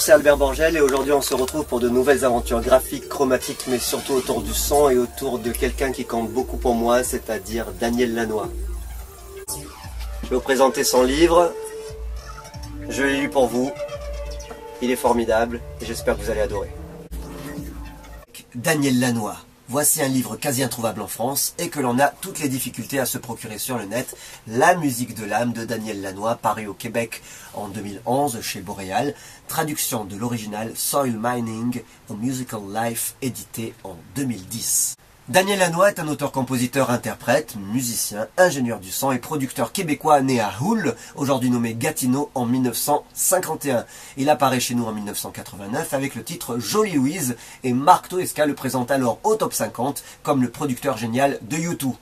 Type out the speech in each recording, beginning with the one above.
Bonjour, c'est Albert Borgel et aujourd'hui on se retrouve pour de nouvelles aventures graphiques, chromatiques, mais surtout autour du son et autour de quelqu'un qui compte beaucoup pour moi, c'est-à-dire Daniel Lanois. Je vais vous présenter son livre, je l'ai lu pour vous, il est formidable et j'espère que vous allez adorer. Daniel Lanois. Voici un livre quasi introuvable en France et que l'on a toutes les difficultés à se procurer sur le net. La musique de l'âme de Daniel Lanois, paru au Québec en 2011 chez Boréal. Traduction de l'original Soil Mining, A Musical Life, édité en 2010. Daniel Lanois est un auteur-compositeur-interprète, musicien, ingénieur du son et producteur québécois né à Hull, aujourd'hui nommé Gatineau en 1951. Il apparaît chez nous en 1989 avec le titre Jolie Louise et Marc Toesca le présente alors au top 50 comme le producteur génial de U2.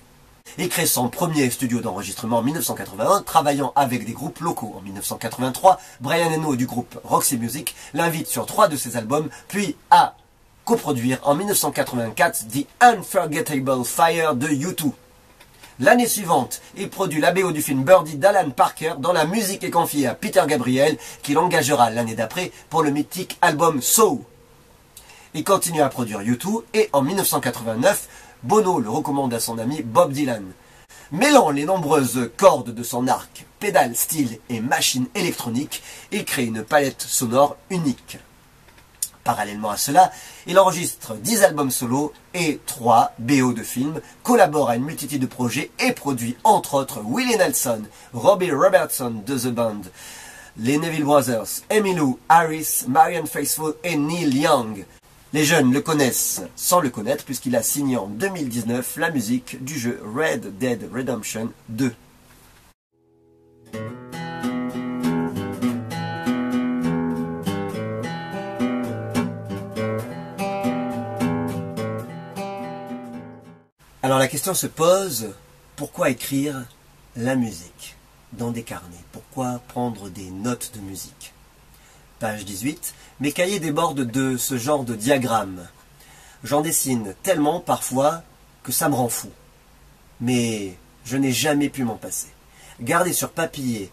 Il crée son premier studio d'enregistrement en 1981, travaillant avec des groupes locaux. En 1983, Brian Eno du groupe Roxy Music l'invite sur 3 de ses albums, puis à coproduire en 1984 The Unforgettable Fire de U2. L'année suivante, il produit la BO du film Birdie d'Alan Parker dont la musique est confiée à Peter Gabriel qui l'engagera l'année d'après pour le mythique album So. Il continue à produire U2 et en 1989, Bono le recommande à son ami Bob Dylan. Mêlant les nombreuses cordes de son arc, pédales, styles et machines électroniques, il crée une palette sonore unique. Parallèlement à cela, il enregistre 10 albums solo et 3 BO de films, collabore à une multitude de projets et produit entre autres Willie Nelson, Robbie Robertson de The Band, les Neville Brothers, Emmylou Harris, Marianne Faithfull et Neil Young. Les jeunes le connaissent sans le connaître puisqu'il a signé en 2019 la musique du jeu Red Dead Redemption 2. Alors la question se pose, pourquoi écrire la musique dans des carnets? Pourquoi prendre des notes de musique? Page 18, mes cahiers débordent de ce genre de diagrammes. J'en dessine tellement parfois que ça me rend fou. Mais je n'ai jamais pu m'en passer. Garder sur papier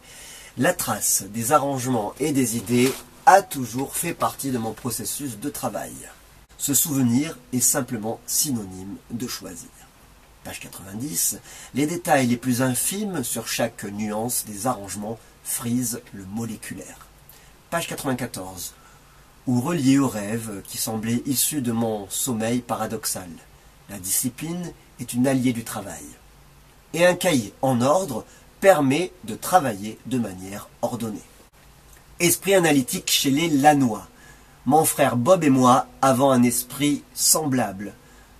la trace des arrangements et des idées a toujours fait partie de mon processus de travail. Se souvenir est simplement synonyme de choisir. Page 90, les détails les plus infimes sur chaque nuance des arrangements frisent le moléculaire. Page 94, ou relié au rêve qui semblait issu de mon sommeil paradoxal. La discipline est une alliée du travail. Et un cahier en ordre permet de travailler de manière ordonnée. Esprit analytique chez les Lanois. Mon frère Bob et moi avons un esprit semblable.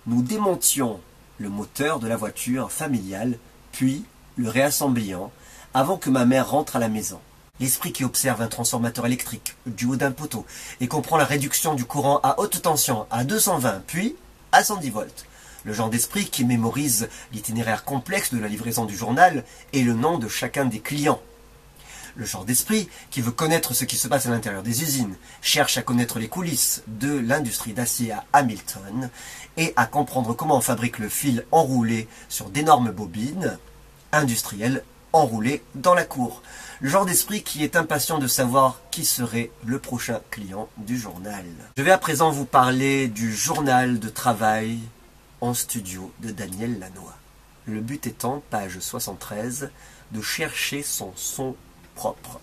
Nous démontions le moteur de la voiture familiale, puis le réassembliant, avant que ma mère rentre à la maison. L'esprit qui observe un transformateur électrique du haut d'un poteau et comprend la réduction du courant à haute tension à 220, puis à 110 volts. Le genre d'esprit qui mémorise l'itinéraire complexe de la livraison du journal et le nom de chacun des clients. Le genre d'esprit qui veut connaître ce qui se passe à l'intérieur des usines, cherche à connaître les coulisses de l'industrie d'acier à Hamilton et à comprendre comment on fabrique le fil enroulé sur d'énormes bobines industrielles enroulées dans la cour. Le genre d'esprit qui est impatient de savoir qui serait le prochain client du journal. Je vais à présent vous parler du journal de travail en studio de Daniel Lanois. Le but étant, page 73, de chercher son son propre.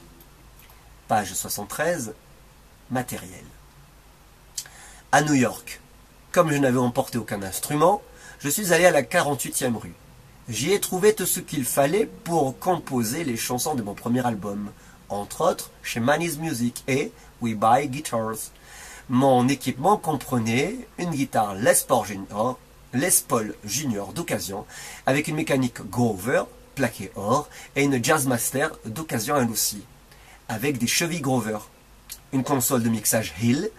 Page 73, matériel. À New York, comme je n'avais emporté aucun instrument, je suis allé à la 48e rue. J'y ai trouvé tout ce qu'il fallait pour composer les chansons de mon premier album, entre autres chez Manny's Music et We Buy Guitars. Mon équipement comprenait une guitare Les Paul Junior d'occasion, avec une mécanique Grover, plaqué or, et une Jazzmaster d'occasion elle aussi, avec des chevilles Grover, une console de mixage Hill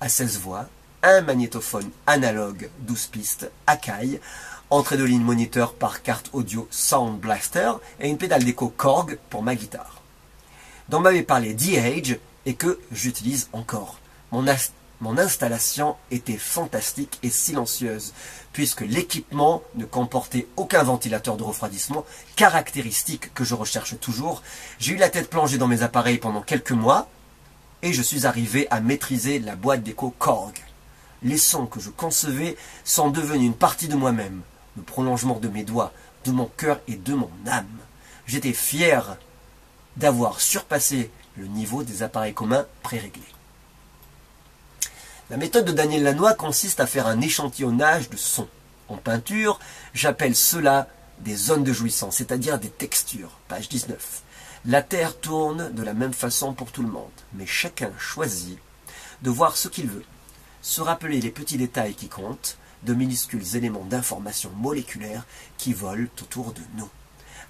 à 16 voix, un magnétophone analogue 12 pistes Akai, entrée de ligne moniteur par carte audio Sound Blaster et une pédale d'écho Korg pour ma guitare. Dont m'avait parlé D-Age et que j'utilise encore. Mon installation était fantastique et silencieuse, puisque l'équipement ne comportait aucun ventilateur de refroidissement, caractéristique que je recherche toujours. J'ai eu la tête plongée dans mes appareils pendant quelques mois, et je suis arrivé à maîtriser la boîte d'écho Korg. Les sons que je concevais sont devenus une partie de moi-même, le prolongement de mes doigts, de mon cœur et de mon âme. J'étais fier d'avoir surpassé le niveau des appareils communs pré-réglés. La méthode de Daniel Lanois consiste à faire un échantillonnage de sons. En peinture, j'appelle cela des zones de jouissance, c'est-à-dire des textures. Page 19. La Terre tourne de la même façon pour tout le monde, mais chacun choisit de voir ce qu'il veut, se rappeler les petits détails qui comptent, de minuscules éléments d'information moléculaire qui volent autour de nous.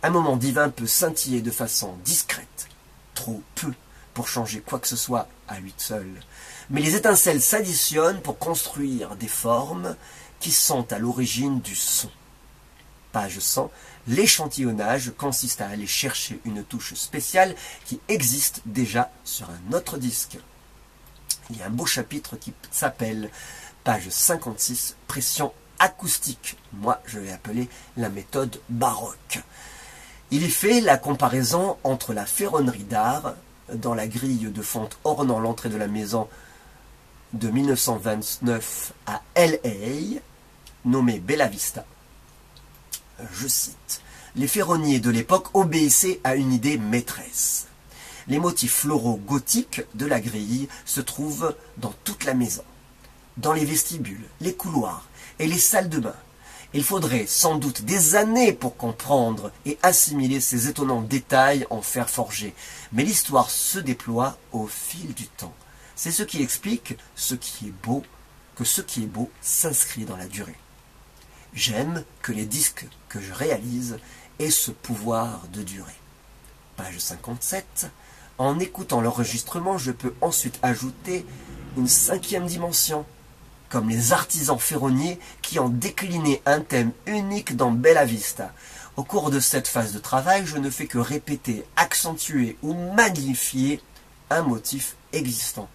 Un moment divin peut scintiller de façon discrète, trop peu pour changer quoi que ce soit à lui seul. Mais les étincelles s'additionnent pour construire des formes qui sont à l'origine du son. Page 100. L'échantillonnage consiste à aller chercher une touche spéciale qui existe déjà sur un autre disque. Il y a un beau chapitre qui s'appelle, page 56, pression acoustique. Moi, je l'ai appelé la méthode baroque. Il y fait la comparaison entre la ferronnerie d'art, dans la grille de fonte ornant l'entrée de la maison de 1929 à L.A., nommée Bella Vista. Je cite, « Les ferronniers de l'époque obéissaient à une idée maîtresse. Les motifs floraux gothiques de la grille se trouvent dans toute la maison, dans les vestibules, les couloirs et les salles de bain. Il faudrait sans doute des années pour comprendre et assimiler ces étonnants détails en fer forgé, mais l'histoire se déploie au fil du temps. C'est ce qui explique ce qui est beau, que ce qui est beau s'inscrit dans la durée. J'aime que les disques que je réalise aient ce pouvoir de durée. » Page 57. En écoutant l'enregistrement, je peux ensuite ajouter une 5e dimension, comme les artisans ferronniers qui ont décliné un thème unique dans Bella Vista. Au cours de cette phase de travail, je ne fais que répéter, accentuer ou magnifier un motif existant.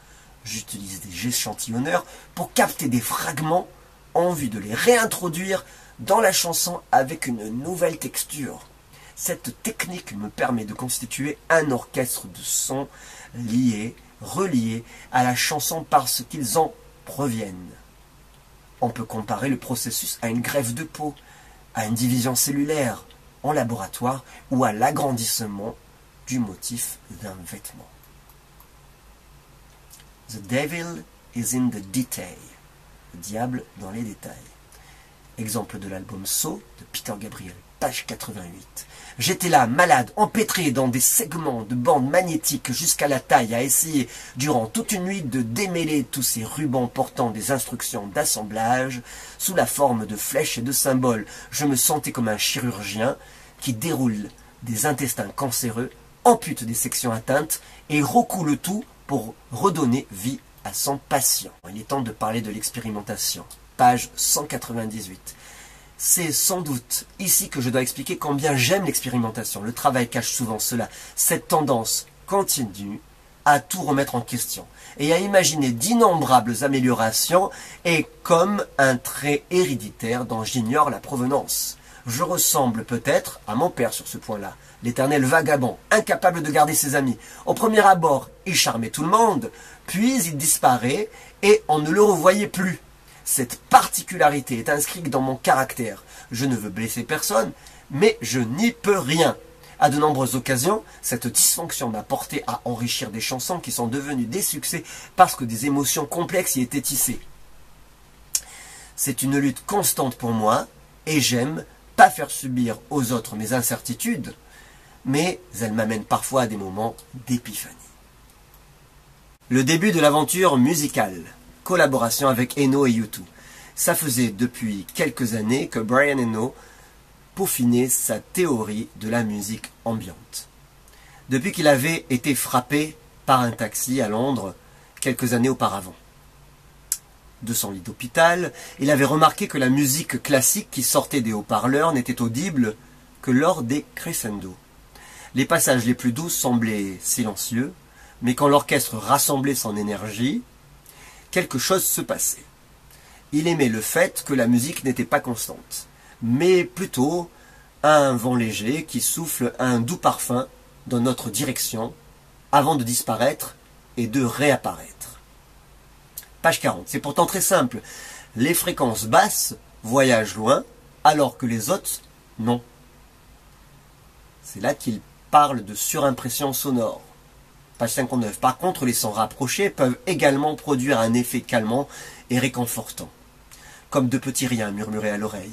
J'utilise des échantillonneurs pour capter des fragments en vue de les réintroduire dans la chanson avec une nouvelle texture. Cette technique me permet de constituer un orchestre de sons liés, reliés à la chanson parce qu'ils en proviennent. On peut comparer le processus à une greffe de peau, à une division cellulaire en laboratoire ou à l'agrandissement du motif d'un vêtement. The devil is in the detail. Le diable dans les détails. Exemple de l'album So de Peter Gabriel, page 88. J'étais là, malade, empêtré dans des segments de bandes magnétiques jusqu'à la taille, à essayer durant toute une nuit de démêler tous ces rubans portant des instructions d'assemblage sous la forme de flèches et de symboles. Je me sentais comme un chirurgien qui déroule des intestins cancéreux, ampute des sections atteintes et recoue le tout pour redonner vie à son patient. Il est temps de parler de l'expérimentation. Page 198. C'est sans doute ici que je dois expliquer combien j'aime l'expérimentation. Le travail cache souvent cela, cette tendance continue à tout remettre en question et à imaginer d'innombrables améliorations et comme un trait héréditaire dont j'ignore la provenance. Je ressemble peut-être à mon père sur ce point-là, l'éternel vagabond, incapable de garder ses amis. Au premier abord, il charmait tout le monde, puis il disparaît et on ne le revoyait plus. Cette particularité est inscrite dans mon caractère. Je ne veux blesser personne, mais je n'y peux rien. À de nombreuses occasions, cette dysfonction m'a porté à enrichir des chansons qui sont devenues des succès parce que des émotions complexes y étaient tissées. C'est une lutte constante pour moi, et j'aime pas faire subir aux autres mes incertitudes, mais elles m'amènent parfois à des moments d'épiphanie. Le début de l'aventure musicale. Collaboration avec Eno et U2. Ça faisait depuis quelques années que Brian Eno peaufinait sa théorie de la musique ambiante. Depuis qu'il avait été frappé par un taxi à Londres quelques années auparavant. De son lit d'hôpital, il avait remarqué que la musique classique qui sortait des haut-parleurs n'était audible que lors des crescendo. Les passages les plus doux semblaient silencieux, mais quand l'orchestre rassemblait son énergie, quelque chose se passait. Il aimait le fait que la musique n'était pas constante, mais plutôt un vent léger qui souffle un doux parfum dans notre direction avant de disparaître et de réapparaître. Page 40. C'est pourtant très simple. Les fréquences basses voyagent loin, alors que les hautes, non. C'est là qu'il parle de surimpression sonore. Page 59. Par contre, les sons rapprochés peuvent également produire un effet calmant et réconfortant, comme de petits riens murmurés à l'oreille.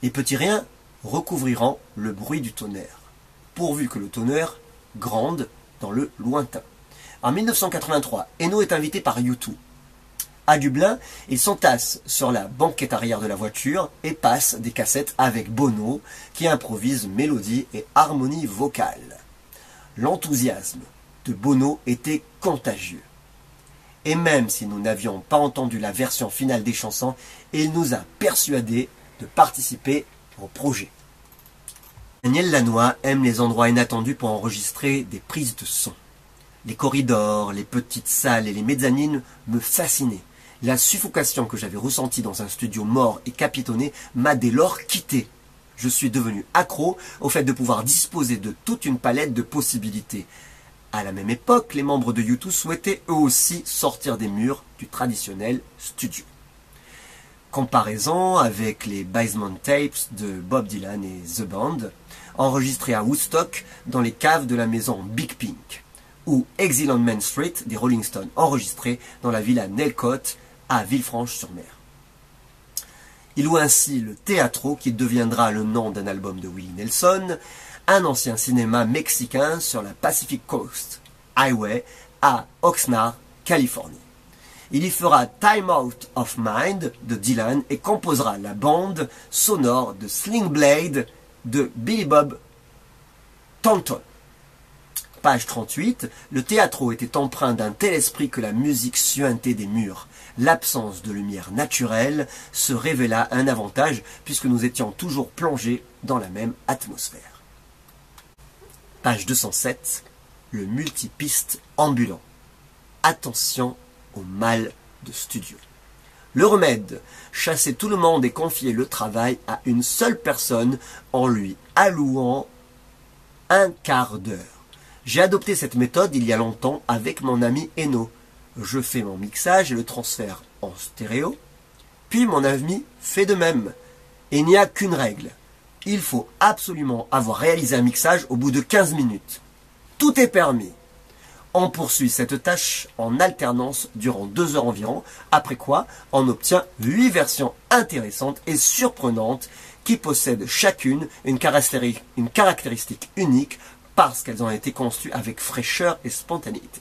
Les petits riens recouvriront le bruit du tonnerre, pourvu que le tonnerre grande dans le lointain. En 1983, Eno est invité par U2. À Dublin, il s'entasse sur la banquette arrière de la voiture et passe des cassettes avec Bono, qui improvise mélodie et harmonie vocale. L'enthousiasme de Bono était contagieux. Et même si nous n'avions pas entendu la version finale des chansons, il nous a persuadés de participer au projet. Daniel Lanois aime les endroits inattendus pour enregistrer des prises de son. Les corridors, les petites salles et les mezzanines me fascinaient. La suffocation que j'avais ressentie dans un studio mort et capitonné m'a dès lors quitté. Je suis devenu accro au fait de pouvoir disposer de toute une palette de possibilités. À la même époque, les membres de U2 souhaitaient eux aussi sortir des murs du traditionnel studio. Comparaison avec les Basement Tapes de Bob Dylan et The Band, enregistrés à Woodstock dans les caves de la maison Big Pink, ou Exile on Main Street des Rolling Stones, enregistrés dans la villa Nelcott à Villefranche-sur-Mer. Il loue ainsi le Teatro, qui deviendra le nom d'un album de Willie Nelson, un ancien cinéma mexicain sur la Pacific Coast Highway à Oxnard, Californie. Il y fera Time Out of Mind de Dylan et composera la bande sonore de Sling Blade de Billy Bob Thornton. Page 38, le Teatro était empreint d'un tel esprit que la musique suintait des murs. L'absence de lumière naturelle se révéla un avantage puisque nous étions toujours plongés dans la même atmosphère. Page 207, le multipiste ambulant. Attention au mal de studio. Le remède, chasser tout le monde et confier le travail à une seule personne en lui allouant un quart d'heure. J'ai adopté cette méthode il y a longtemps avec mon ami Eno. Je fais mon mixage et le transfert en stéréo, puis mon ami fait de même. Et il n'y a qu'une règle. Il faut absolument avoir réalisé un mixage au bout de 15 minutes. Tout est permis. On poursuit cette tâche en alternance durant 2 heures environ, après quoi on obtient 8 versions intéressantes et surprenantes qui possèdent chacune une caractéristique unique parce qu'elles ont été conçues avec fraîcheur et spontanéité.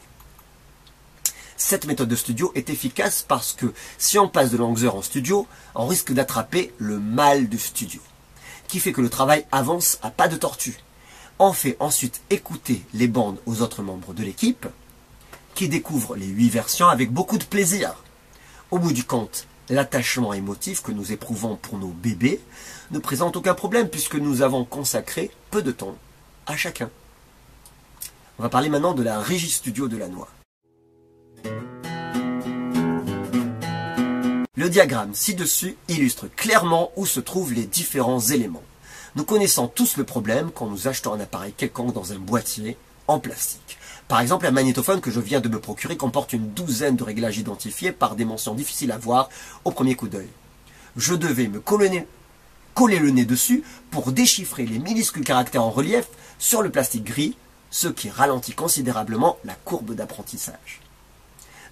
Cette méthode de studio est efficace parce que si on passe de longues heures en studio, on risque d'attraper le mal du studio, qui fait que le travail avance à pas de tortue. On fait ensuite écouter les bandes aux autres membres de l'équipe, qui découvrent les 8 versions avec beaucoup de plaisir. Au bout du compte, l'attachement émotif que nous éprouvons pour nos bébés ne présente aucun problème puisque nous avons consacré peu de temps à chacun. On va parler maintenant de la régie studio de Lanois. Le diagramme ci-dessus illustre clairement où se trouvent les différents éléments. Nous connaissons tous le problème quand nous achetons un appareil quelconque dans un boîtier en plastique. Par exemple, un magnétophone que je viens de me procurer comporte une douzaine de réglages identifiés par des mentions difficiles à voir au premier coup d'œil. Je devais me coller le nez dessus pour déchiffrer les minuscules caractères en relief sur le plastique gris, ce qui ralentit considérablement la courbe d'apprentissage.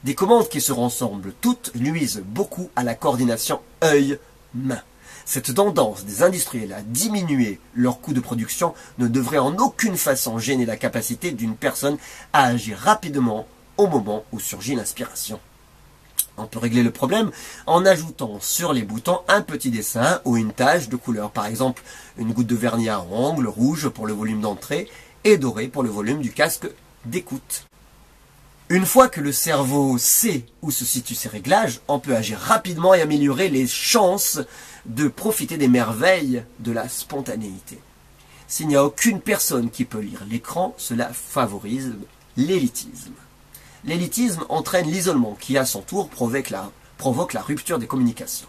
Des commandes qui se ressemblent toutes nuisent beaucoup à la coordination œil-main. Cette tendance des industriels à diminuer leur coût de production ne devrait en aucune façon gêner la capacité d'une personne à agir rapidement au moment où surgit l'inspiration. On peut régler le problème en ajoutant sur les boutons un petit dessin ou une tache de couleur, par exemple une goutte de vernis à ongles rouge pour le volume d'entrée et doré pour le volume du casque d'écoute. Une fois que le cerveau sait où se situent ces réglages, on peut agir rapidement et améliorer les chances de profiter des merveilles de la spontanéité. S'il n'y a aucune personne qui peut lire l'écran, cela favorise l'élitisme. L'élitisme entraîne l'isolement qui, à son tour, provoque la rupture des communications.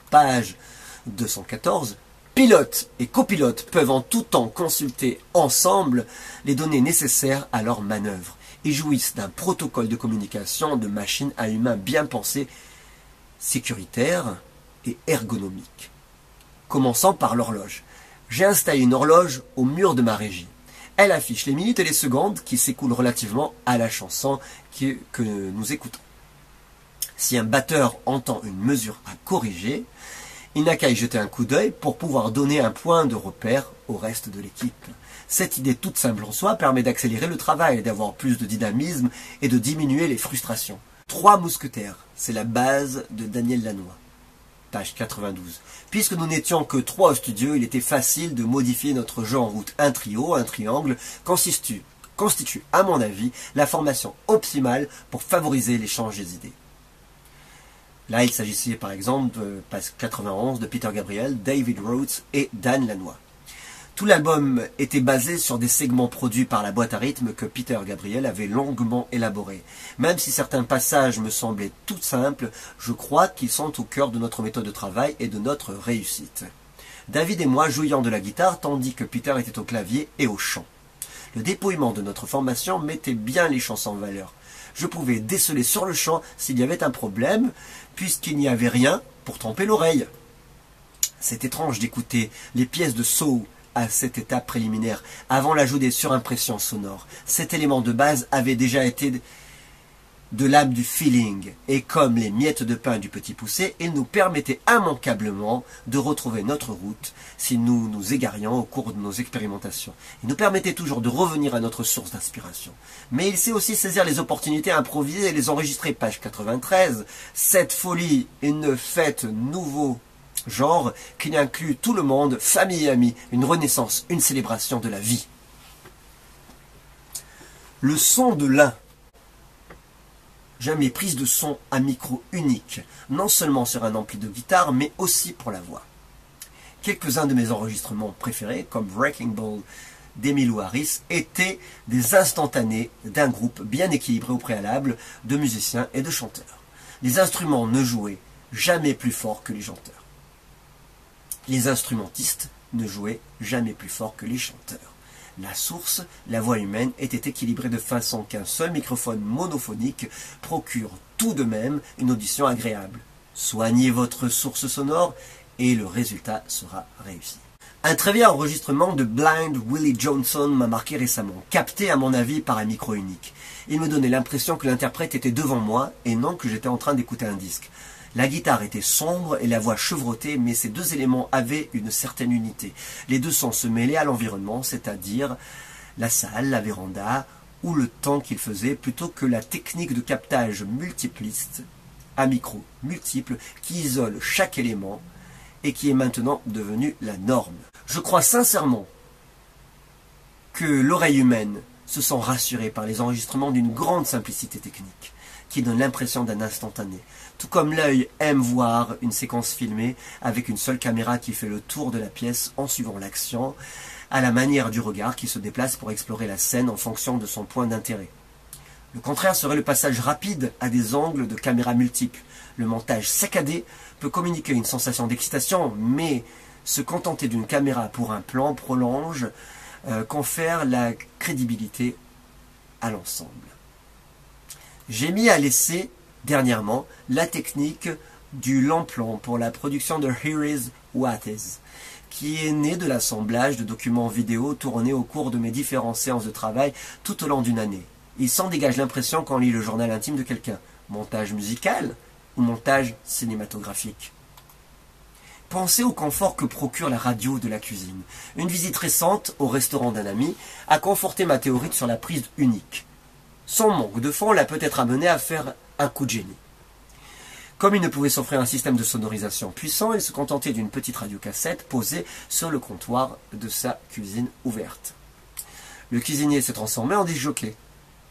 Page 214. Pilote et copilote peuvent en tout temps consulter ensemble les données nécessaires à leur manœuvre Ils jouissent d'un protocole de communication de machine à humain bien pensé, sécuritaire et ergonomique. Commençant par l'horloge. J'ai installé une horloge au mur de ma régie. Elle affiche les minutes et les secondes qui s'écoulent relativement à la chanson que nous écoutons. Si un batteur entend une mesure à corriger, il n'a qu'à y jeter un coup d'œil pour pouvoir donner un point de repère au reste de l'équipe. Cette idée toute simple en soi permet d'accélérer le travail, d'avoir plus de dynamisme et de diminuer les frustrations. 3 mousquetaires, c'est la base de Daniel Lanois. Page 92. Puisque nous n'étions que 3 au studio, il était facile de modifier notre jeu en route. Un trio, un triangle, constitue, à mon avis, la formation optimale pour favoriser l'échange des idées. Là, il s'agissait par exemple de page 91 de Peter Gabriel, David Rhodes et Dan Lanois. Tout l'album était basé sur des segments produits par la boîte à rythme que Peter Gabriel avait longuement élaboré. Même si certains passages me semblaient tout simples, je crois qu'ils sont au cœur de notre méthode de travail et de notre réussite. David et moi jouions de la guitare tandis que Peter était au clavier et au chant. Le dépouillement de notre formation mettait bien les chansons en valeur. Je pouvais déceler sur le champ s'il y avait un problème, puisqu'il n'y avait rien pour tromper l'oreille. C'est étrange d'écouter les pièces de soul à cette étape préliminaire, avant l'ajout des surimpressions sonores. Cet élément de base avait déjà été de l'âme du feeling, et comme les miettes de pain du petit poucet, il nous permettait immanquablement de retrouver notre route si nous nous égarions au cours de nos expérimentations. Il nous permettait toujours de revenir à notre source d'inspiration. Mais il sait aussi saisir les opportunités improvisées et les enregistrer. Page 93, cette folie, une fête nouveau genre qui inclut tout le monde, famille et amis, une renaissance, une célébration de la vie. Le son de l'un. Jamais prise de son à micro unique, non seulement sur un ampli de guitare, mais aussi pour la voix. Quelques-uns de mes enregistrements préférés, comme Wrecking Ball d'Emmylou Harris, étaient des instantanés d'un groupe bien équilibré au préalable de musiciens et de chanteurs. Les instruments ne jouaient jamais plus fort que les chanteurs. Les instrumentistes ne jouaient jamais plus fort que les chanteurs. La source, la voix humaine, était équilibrée de façon qu'un seul microphone monophonique procure tout de même une audition agréable. Soignez votre source sonore et le résultat sera réussi. Un très vieil enregistrement de Blind Willie Johnson m'a marqué récemment, capté à mon avis par un micro unique. Il me donnait l'impression que l'interprète était devant moi et non que j'étais en train d'écouter un disque. La guitare était sombre et la voix chevrotée, mais ces deux éléments avaient une certaine unité. Les deux sons se mêlaient à l'environnement, c'est-à-dire la salle, la véranda ou le temps qu'il faisait, plutôt que la technique de captage multipliste à micro multiple qui isole chaque élément et qui est maintenant devenue la norme. Je crois sincèrement que l'oreille humaine se sent rassurée par les enregistrements d'une grande simplicité technique, qui donne l'impression d'un instantané. Tout comme l'œil aime voir une séquence filmée avec une seule caméra qui fait le tour de la pièce en suivant l'action, à la manière du regard qui se déplace pour explorer la scène en fonction de son point d'intérêt. Le contraire serait le passage rapide à des angles de caméra multiples. Le montage saccadé peut communiquer une sensation d'excitation, mais se contenter d'une caméra pour un plan prolonge confère la crédibilité à l'ensemble. J'ai mis à l'essai dernièrement la technique du long plan pour la production de Here Is What Is, qui est née de l'assemblage de documents vidéo tournés au cours de mes différentes séances de travail tout au long d'une année. Il s'en dégage l'impression qu'on lit le journal intime de quelqu'un. Montage musical ou montage cinématographique. Pensez au confort que procure la radio de la cuisine. Une visite récente au restaurant d'un ami a conforté ma théorie sur la prise unique. Son manque de fond l'a peut-être amené à faire un coup de génie. Comme il ne pouvait s'offrir un système de sonorisation puissant, il se contentait d'une petite radiocassette posée sur le comptoir de sa cuisine ouverte. Le cuisinier s'est transformé en disjockey,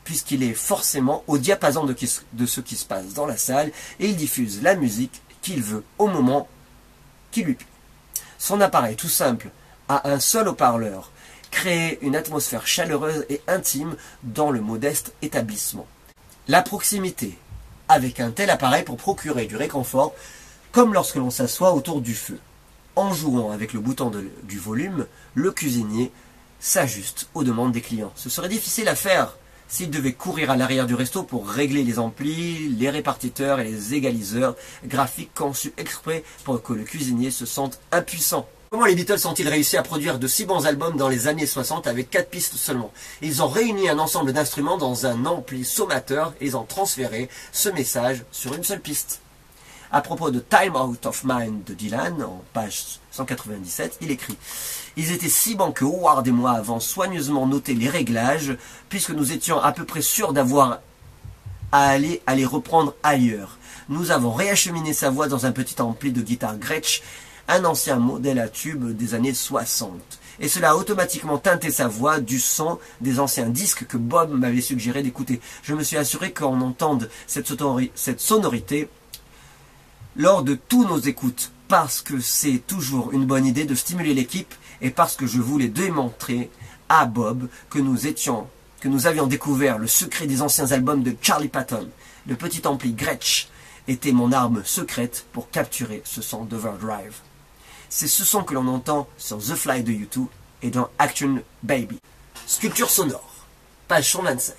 puisqu'il est forcément au diapason de ce qui se passe dans la salle et il diffuse la musique qu'il veut au moment qui lui plaît. Son appareil tout simple a un seul haut-parleur, créer une atmosphère chaleureuse et intime dans le modeste établissement. La proximité avec un tel appareil pour procurer du réconfort, comme lorsque l'on s'assoit autour du feu. En jouant avec le bouton du volume, le cuisinier s'ajuste aux demandes des clients. Ce serait difficile à faire s'il devait courir à l'arrière du resto pour régler les amplis, les répartiteurs et les égaliseurs graphiques conçus exprès pour que le cuisinier se sente impuissant. Comment les Beatles ont-ils réussi à produire de si bons albums dans les années 60 avec 4 pistes seulement? Ils ont réuni un ensemble d'instruments dans un ampli sommateur et ils ont transféré ce message sur une seule piste. À propos de Time Out of Mind de Dylan, en page 197, il écrit « Ils étaient si bons que Howard et moi avons soigneusement noté les réglages, puisque nous étions à peu près sûrs d'avoir à les reprendre ailleurs. Nous avons réacheminé sa voix dans un petit ampli de guitare Gretsch, un ancien modèle à tube des années 60. Et cela a automatiquement teinté sa voix du son des anciens disques que Bob m'avait suggéré d'écouter. Je me suis assuré qu'on entende cette sonorité lors de tous nos écoutes, parce que c'est toujours une bonne idée de stimuler l'équipe et parce que je voulais démontrer à Bob que nous avions découvert le secret des anciens albums de Charlie Patton. Le petit ampli Gretsch était mon arme secrète pour capturer ce son d'Overdrive. C'est ce son que l'on entend sur The Fly de U2 et dans Action Baby. Sculpture sonore, page 125.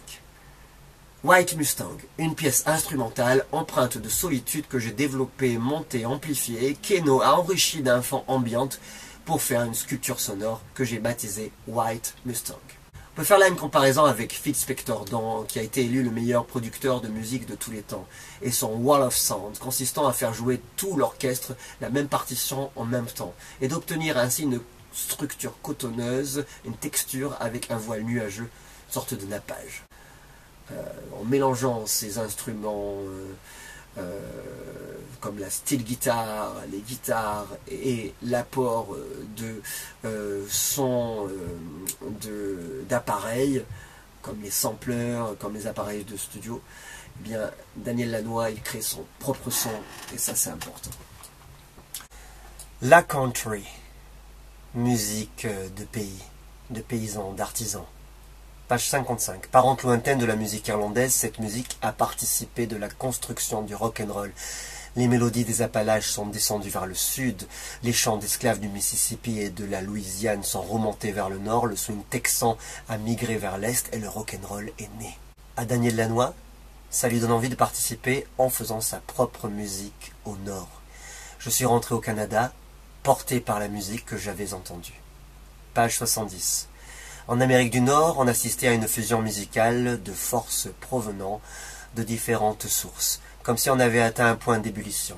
White Mustang, une pièce instrumentale empreinte de solitude que j'ai développée, montée, amplifiée, Keno a enrichi d'un fond ambiante pour faire une sculpture sonore que j'ai baptisée White Mustang. On peut faire là une comparaison avec Phil Spector, qui a été élu le meilleur producteur de musique de tous les temps, et son Wall of Sound, consistant à faire jouer tout l'orchestre la même partition en même temps, et d'obtenir ainsi une structure cotonneuse, une texture avec un voile nuageux, une sorte de nappage. En mélangeant ces instruments comme la steel guitar, les guitares et l'apport de sons d'appareils comme les samplers, comme les appareils de studio, eh bien Daniel Lanois il crée son propre son et ça c'est important. La country, musique de pays, de paysans, d'artisans. Page 55. Parente lointaine de la musique irlandaise, cette musique a participé de la construction du rock'n'roll. Les mélodies des Appalaches sont descendues vers le sud, les chants d'esclaves du Mississippi et de la Louisiane sont remontés vers le nord, le swing texan a migré vers l'est et le rock'n'roll est né. À Daniel Lanois, ça lui donne envie de participer en faisant sa propre musique au nord. Je suis rentré au Canada, porté par la musique que j'avais entendue. Page 70. En Amérique du Nord, on assistait à une fusion musicale de forces provenant de différentes sources, comme si on avait atteint un point d'ébullition.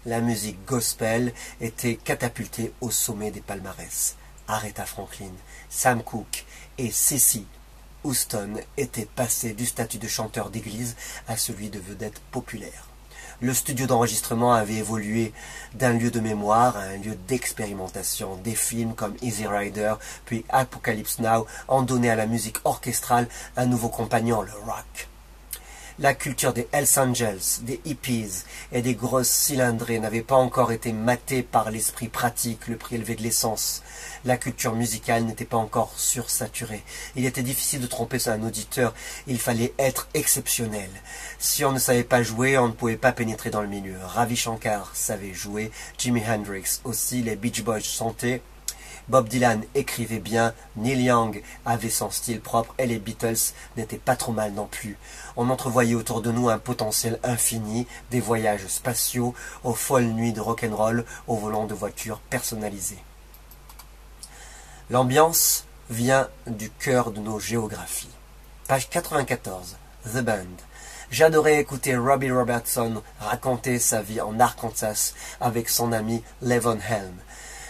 La musique gospel était catapultée au sommet des palmarès. Aretha Franklin, Sam Cooke et Cissy Houston étaient passés du statut de chanteur d'église à celui de vedette populaire. Le studio d'enregistrement avait évolué d'un lieu de mémoire à un lieu d'expérimentation. Des films comme Easy Rider puis Apocalypse Now ont donné à la musique orchestrale un nouveau compagnon, le rock. La culture des Hells Angels, des hippies et des grosses cylindrées n'avait pas encore été matée par l'esprit pratique, le prix élevé de l'essence. La culture musicale n'était pas encore sursaturée. Il était difficile de tromper un auditeur, il fallait être exceptionnel. Si on ne savait pas jouer, on ne pouvait pas pénétrer dans le milieu. Ravi Shankar savait jouer, Jimi Hendrix aussi, les Beach Boys chantaient, Bob Dylan écrivait bien, Neil Young avait son style propre et les Beatles n'étaient pas trop mal non plus. On entrevoyait autour de nous un potentiel infini, des voyages spatiaux, aux folles nuits de rock'n'roll, au volant de voitures personnalisées. L'ambiance vient du cœur de nos géographies. Page 94, The Band. J'adorais écouter Robbie Robertson raconter sa vie en Arkansas avec son ami Levon Helm.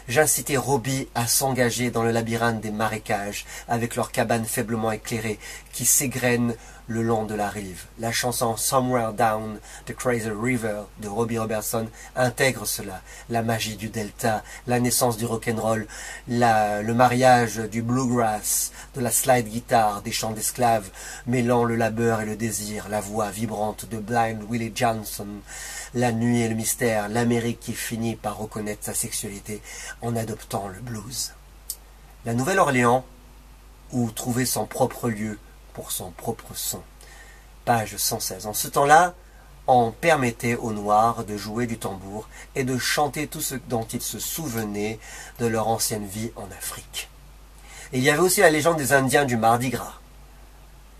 J'incitais Robbie à s'engager dans le labyrinthe des marécages avec leurs cabanes faiblement éclairées qui s'égrènent le long de la rive. La chanson Somewhere Down the Crazy River de Robbie Robertson intègre cela. La magie du delta, la naissance du rock'n'roll, le mariage du bluegrass, de la slide guitar, des chants d'esclaves, mêlant le labeur et le désir, la voix vibrante de Blind Willie Johnson, la nuit et le mystère, l'Amérique qui finit par reconnaître sa sexualité en adoptant le blues. La Nouvelle-Orléans, où trouver son propre lieu pour son propre son. Page 116. En ce temps-là, on permettait aux Noirs de jouer du tambour et de chanter tout ce dont ils se souvenaient de leur ancienne vie en Afrique. Et il y avait aussi la légende des Indiens du Mardi Gras.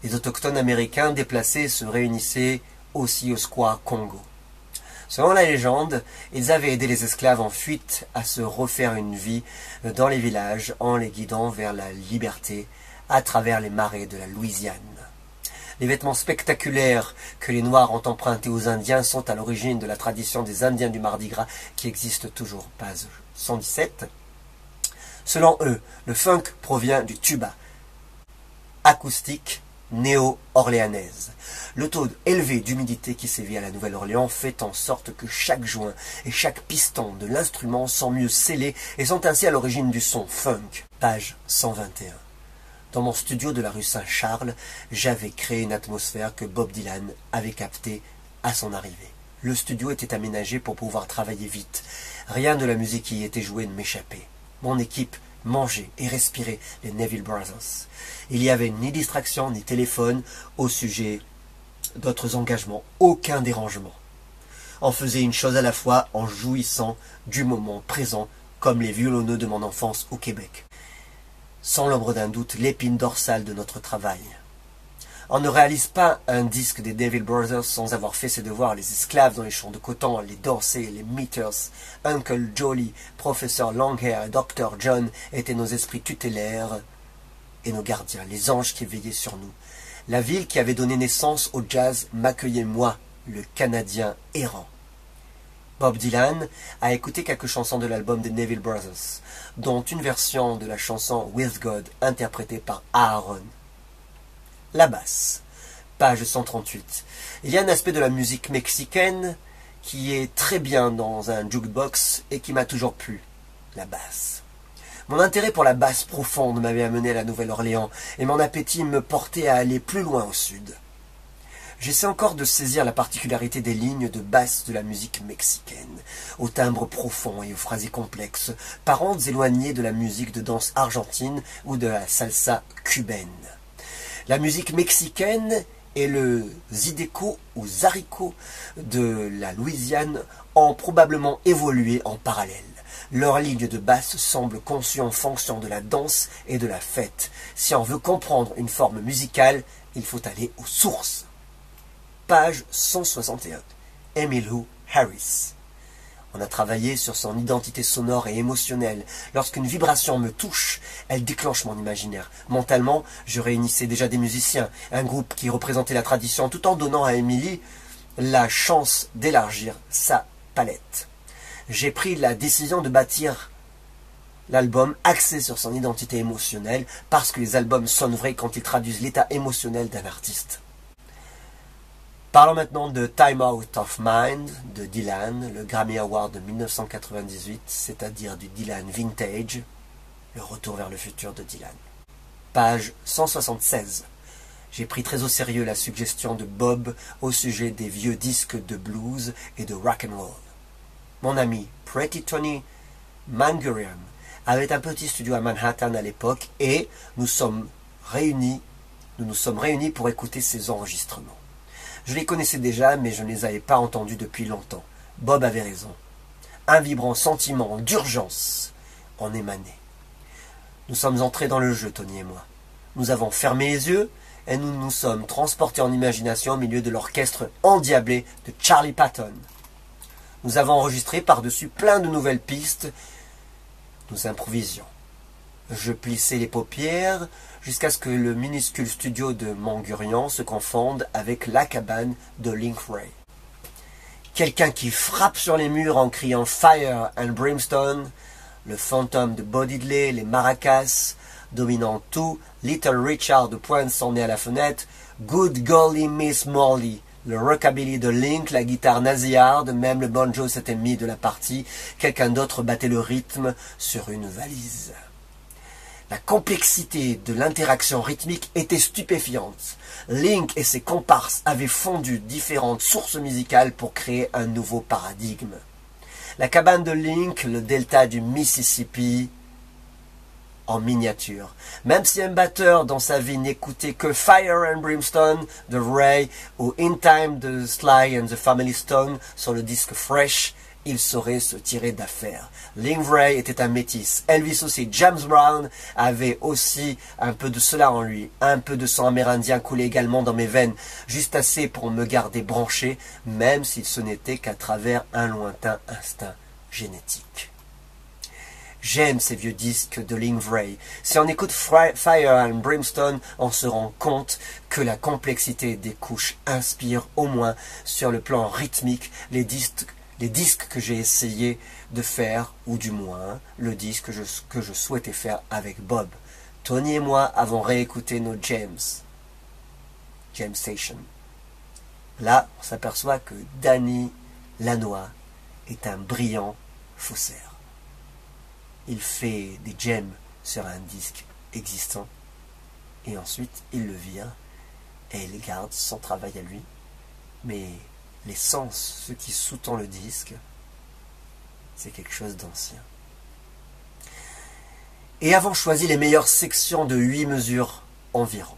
Les autochtones américains déplacés se réunissaient aussi au Square Congo. Selon la légende, ils avaient aidé les esclaves en fuite à se refaire une vie dans les villages en les guidant vers la liberté à travers les marais de la Louisiane. Les vêtements spectaculaires que les Noirs ont empruntés aux Indiens sont à l'origine de la tradition des Indiens du Mardi Gras qui existe toujours. Page 117. Selon eux, le funk provient du tuba, acoustique néo-orléanaise. Le taux élevé d'humidité qui sévit à la Nouvelle-Orléans fait en sorte que chaque joint et chaque piston de l'instrument sont mieux scellés et sont ainsi à l'origine du son funk. Page 121. Dans mon studio de la rue Saint-Charles, j'avais créé une atmosphère que Bob Dylan avait captée à son arrivée. Le studio était aménagé pour pouvoir travailler vite. Rien de la musique qui y était jouée ne m'échappait. Mon équipe mangeait et respirait les Neville Brothers. Il n'y avait ni distraction ni téléphone au sujet d'autres engagements, aucun dérangement. On faisait une chose à la fois en jouissant du moment présent comme les violoneux de mon enfance au Québec. Sans l'ombre d'un doute, l'épine dorsale de notre travail. On ne réalise pas un disque des Neville Brothers sans avoir fait ses devoirs. Les esclaves dans les champs de coton, les Dorsey, les Meters, Uncle Jolly, Professeur Longhair et Dr. John étaient nos esprits tutélaires et nos gardiens, les anges qui veillaient sur nous. La ville qui avait donné naissance au jazz m'accueillait moi, le Canadien errant. Bob Dylan a écouté quelques chansons de l'album des Neville Brothers, dont une version de la chanson With God interprétée par Aaron. La basse, page 138. Il y a un aspect de la musique mexicaine qui est très bien dans un jukebox et qui m'a toujours plu, la basse. Mon intérêt pour la basse profonde m'avait amené à la Nouvelle-Orléans et mon appétit me portait à aller plus loin au sud. J'essaie encore de saisir la particularité des lignes de basse de la musique mexicaine, au timbre profond et aux phrasés complexes, parentes éloignées de la musique de danse argentine ou de la salsa cubaine. La musique mexicaine et le zydeco ou zarico de la Louisiane ont probablement évolué en parallèle. Leur ligne de basse semble conçue en fonction de la danse et de la fête. Si on veut comprendre une forme musicale, il faut aller aux sources. Page 161. Emmylou Harris. On a travaillé sur son identité sonore et émotionnelle. Lorsqu'une vibration me touche, elle déclenche mon imaginaire. Mentalement, je réunissais déjà des musiciens, un groupe qui représentait la tradition, tout en donnant à Emily la chance d'élargir sa palette. J'ai pris la décision de bâtir l'album axé sur son identité émotionnelle, parce que les albums sonnent vrais quand ils traduisent l'état émotionnel d'un artiste. Parlons maintenant de Time Out of Mind de Dylan, le Grammy Award de 1998, c'est-à-dire du Dylan Vintage, le retour vers le futur de Dylan. Page 176. J'ai pris très au sérieux la suggestion de Bob au sujet des vieux disques de blues et de rock and roll. Mon ami Pretty Tony Mangurian avait un petit studio à Manhattan à l'époque et nous nous sommes réunis pour écouter ses enregistrements. Je les connaissais déjà, mais je ne les avais pas entendus depuis longtemps. Bob avait raison. Un vibrant sentiment d'urgence en émanait. Nous sommes entrés dans le jeu, Tony et moi. Nous avons fermé les yeux et nous nous sommes transportés en imagination au milieu de l'orchestre endiablé de Charlie Patton. Nous avons enregistré par-dessus plein de nouvelles pistes. Nous improvisions. Je plissais les paupières jusqu'à ce que le minuscule studio de Mangurian se confonde avec la cabane de Link Wray. Quelqu'un qui frappe sur les murs en criant « Fire and Brimstone », le fantôme de Bo Diddley, les maracas, dominant tout, Little Richard pointe son nez à la fenêtre, « Good golly Miss Molly », le rockabilly de Link, la guitare nasillarde, même le banjo s'était mis de la partie, quelqu'un d'autre battait le rythme sur une valise. La complexité de l'interaction rythmique était stupéfiante. Link et ses comparses avaient fondu différentes sources musicales pour créer un nouveau paradigme. La cabane de Link, le delta du Mississippi, en miniature. Même si un batteur dans sa vie n'écoutait que Fire and Brimstone de Ray ou In Time de Sly and the Family Stone sur le disque Fresh, il saurait se tirer d'affaire. Link Wray était un métis, Elvis aussi, James Brown avait aussi un peu de cela en lui, un peu de sang amérindien coulait également dans mes veines, juste assez pour me garder branché, même si ce n'était qu'à travers un lointain instinct génétique. J'aime ces vieux disques de Link Wray. Si on écoute Fire and Brimstone, on se rend compte que la complexité des couches inspire au moins sur le plan rythmique les disques que j'ai essayé de faire, ou du moins le disque que je souhaitais faire avec Bob. Tony et moi avons réécouté nos Jam Station. Là, on s'aperçoit que Danny Lanois est un brillant faussaire. Il fait des jams sur un disque existant et ensuite il le vire et il garde son travail à lui. Mais l'essence, ce qui sous-tend le disque, c'est quelque chose d'ancien. Et avons choisi les meilleures sections de 8 mesures environ.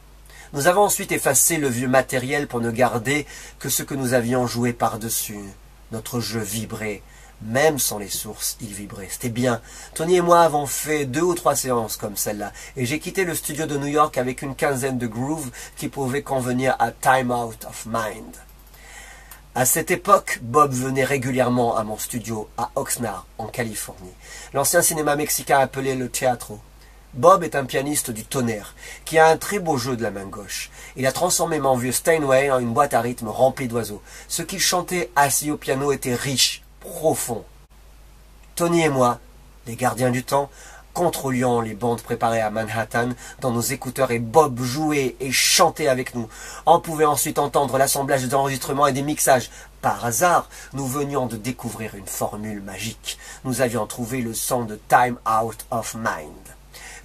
Nous avons ensuite effacé le vieux matériel pour ne garder que ce que nous avions joué par-dessus. Notre jeu vibrait. Même sans les sources, il vibrait. C'était bien. Tony et moi avons fait 2 ou 3 séances comme celle-là. Et j'ai quitté le studio de New York avec une quinzaine de grooves qui pouvaient convenir à Time Out of Mind. À cette époque, Bob venait régulièrement à mon studio à Oxnard, en Californie. L'ancien cinéma mexicain appelé le Teatro. Bob est un pianiste du tonnerre, qui a un très beau jeu de la main gauche. Il a transformé mon vieux Steinway en une boîte à rythme remplie d'oiseaux. Ce qu'il chantait assis au piano était riche, profond. Tony et moi, les gardiens du temps, contrôlions les bandes préparées à Manhattan dans nos écouteurs et Bob jouait et chantait avec nous. On pouvait ensuite entendre l'assemblage des enregistrements et des mixages. Par hasard, nous venions de découvrir une formule magique. Nous avions trouvé le son de Time Out of Mind.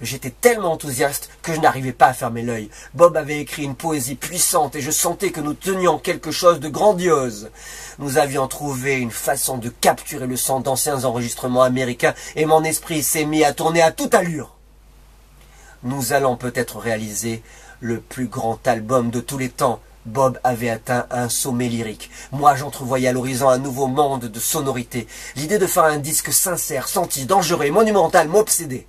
J'étais tellement enthousiaste que je n'arrivais pas à fermer l'œil. Bob avait écrit une poésie puissante et je sentais que nous tenions quelque chose de grandiose. Nous avions trouvé une façon de capturer le son d'anciens enregistrements américains et mon esprit s'est mis à tourner à toute allure. Nous allons peut-être réaliser le plus grand album de tous les temps. Bob avait atteint un sommet lyrique. Moi, j'entrevoyais à l'horizon un nouveau monde de sonorité. L'idée de faire un disque sincère, senti, dangereux et monumental m'obsédait.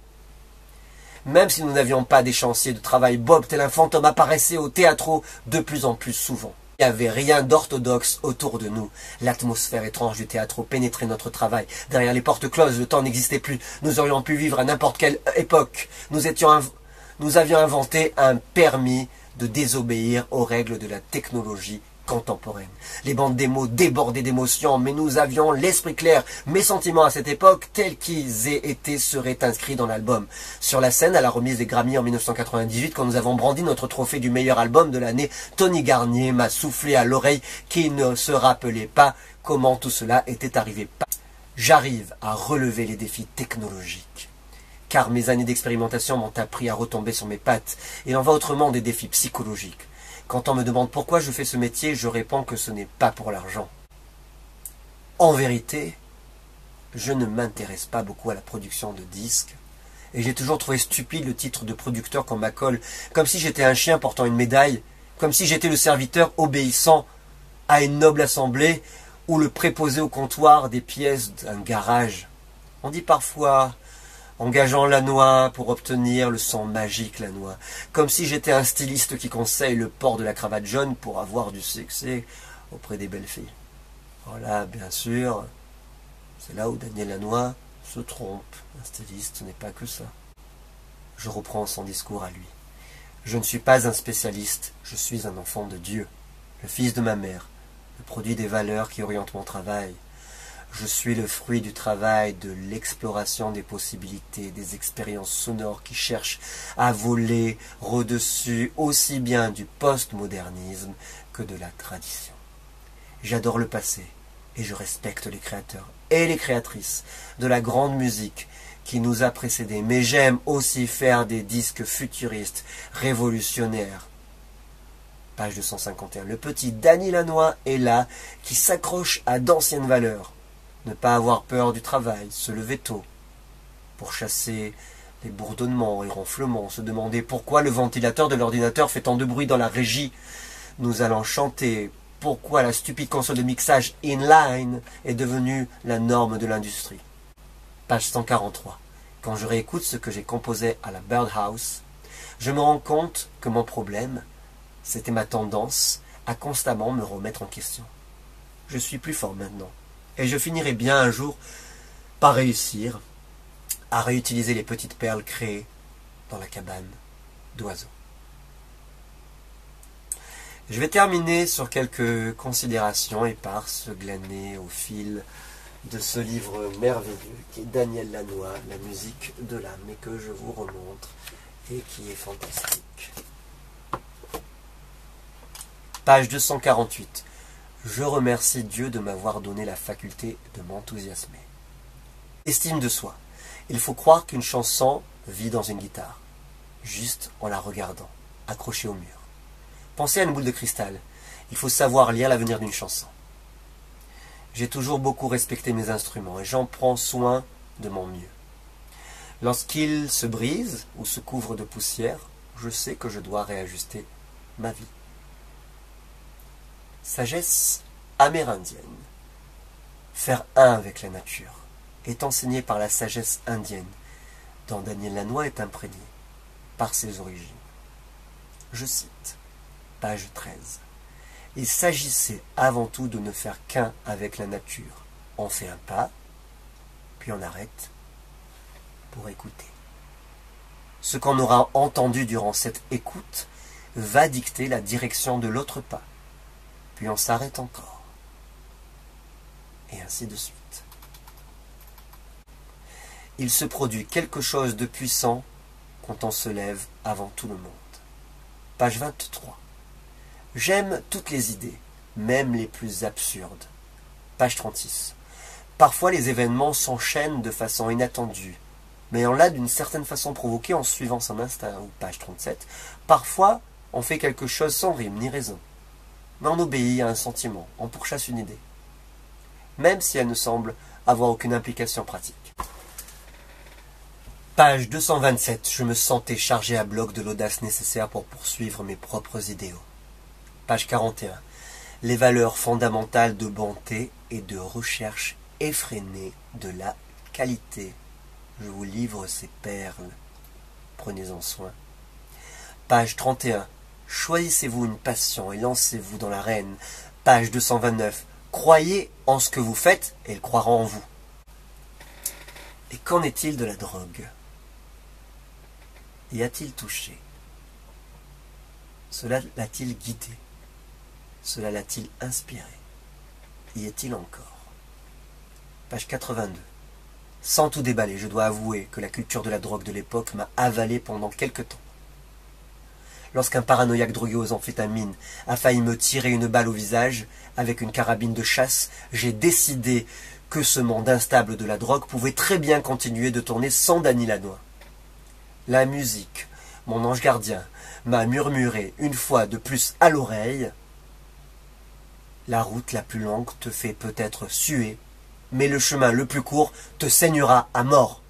Même si nous n'avions pas d'échéancier de travail, Bob, tel un fantôme, apparaissait au théâtre de plus en plus souvent. Il n'y avait rien d'orthodoxe autour de nous. L'atmosphère étrange du théâtre pénétrait notre travail. Derrière les portes closes, le temps n'existait plus. Nous aurions pu vivre à n'importe quelle époque. Nous avions inventé un permis de désobéir aux règles de la technologie contemporaine. Les bandes démos débordaient d'émotions, mais nous avions l'esprit clair. Mes sentiments à cette époque, tels qu'ils aient été, seraient inscrits dans l'album. Sur la scène, à la remise des Grammy en 1998, quand nous avons brandi notre trophée du meilleur album de l'année, Tony Garnier m'a soufflé à l'oreille qu'il ne se rappelait pas comment tout cela était arrivé. J'arrive à relever les défis technologiques, car mes années d'expérimentation m'ont appris à retomber sur mes pattes. Il en va autrement des défis psychologiques. Quand on me demande pourquoi je fais ce métier, je réponds que ce n'est pas pour l'argent. En vérité, je ne m'intéresse pas beaucoup à la production de disques, et j'ai toujours trouvé stupide le titre de producteur qu'on m'accole, comme si j'étais un chien portant une médaille, comme si j'étais le serviteur obéissant à une noble assemblée, ou le préposé au comptoir des pièces d'un garage. On dit parfois engageant Lanois pour obtenir le son magique Lanois, comme si j'étais un styliste qui conseille le port de la cravate jaune pour avoir du succès auprès des belles filles. Voilà, bien sûr, c'est là où Daniel Lanois se trompe. Un styliste, ce n'est pas que ça. Je reprends son discours à lui. Je ne suis pas un spécialiste, je suis un enfant de Dieu, le fils de ma mère, le produit des valeurs qui orientent mon travail. Je suis le fruit du travail, de l'exploration des possibilités, des expériences sonores qui cherchent à voler au-dessus aussi bien du postmodernisme que de la tradition. J'adore le passé et je respecte les créateurs et les créatrices de la grande musique qui nous a précédés, mais j'aime aussi faire des disques futuristes, révolutionnaires. Page 251. Le petit Danny Lanois est là, qui s'accroche à d'anciennes valeurs. Ne pas avoir peur du travail, se lever tôt, pour chasser les bourdonnements et ronflements, se demander pourquoi le ventilateur de l'ordinateur fait tant de bruit dans la régie. Nous allons chanter pourquoi la stupide console de mixage inline est devenue la norme de l'industrie. Page 143. Quand je réécoute ce que j'ai composé à la Birdhouse, je me rends compte que mon problème, c'était ma tendance à constamment me remettre en question. Je suis plus fort maintenant, et je finirai bien un jour par réussir à réutiliser les petites perles créées dans la cabane d'oiseaux. Je vais terminer sur quelques considérations éparses glanées au fil de ce livre merveilleux qui est Daniel Lanois, La musique de l'âme, et que je vous remontre et qui est fantastique. Page 248. Je remercie Dieu de m'avoir donné la faculté de m'enthousiasmer. Estime de soi. Il faut croire qu'une chanson vit dans une guitare, juste en la regardant, accrochée au mur. Pensez à une boule de cristal. Il faut savoir lire l'avenir d'une chanson. J'ai toujours beaucoup respecté mes instruments et j'en prends soin de mon mieux. Lorsqu'ils se brisent ou se couvrent de poussière, je sais que je dois réajuster ma vie. Sagesse amérindienne. Faire un avec la nature est enseigné par la sagesse indienne, dont Daniel Lanois est imprégné par ses origines. Je cite, page 13. Il s'agissait avant tout de ne faire qu'un avec la nature. On fait un pas, puis on arrête pour écouter. Ce qu'on aura entendu durant cette écoute va dicter la direction de l'autre pas, puis on s'arrête encore, et ainsi de suite. Il se produit quelque chose de puissant quand on se lève avant tout le monde. Page 23. J'aime toutes les idées, même les plus absurdes. Page 36. Parfois les événements s'enchaînent de façon inattendue, mais on l'a d'une certaine façon provoqué en suivant son instinct. Ou page 37. Parfois on fait quelque chose sans rime ni raison, mais on obéit à un sentiment, on pourchasse une idée, même si elle ne semble avoir aucune implication pratique. Page 227. Je me sentais chargé à bloc de l'audace nécessaire pour poursuivre mes propres idéaux. Page 41. Les valeurs fondamentales de bonté et de recherche effrénée de la qualité. Je vous livre ces perles. Prenez-en soin. Page 31. Choisissez-vous une passion et lancez-vous dans l'arène. Page 229. Croyez en ce que vous faites et ils croiront en vous. Et qu'en est-il de la drogue? Y a-t-il touché? Cela l'a-t-il guidé? Cela l'a-t-il inspiré? Y est-il encore? Page 82. Sans tout déballer, je dois avouer que la culture de la drogue de l'époque m'a avalé pendant quelque temps. Lorsqu'un paranoïaque drogué aux amphétamines a failli me tirer une balle au visage avec une carabine de chasse, j'ai décidé que ce monde instable de la drogue pouvait très bien continuer de tourner sans Daniel Lanois. La musique, mon ange gardien, m'a murmuré une fois de plus à l'oreille: la route la plus longue te fait peut-être suer, mais le chemin le plus court te saignera à mort.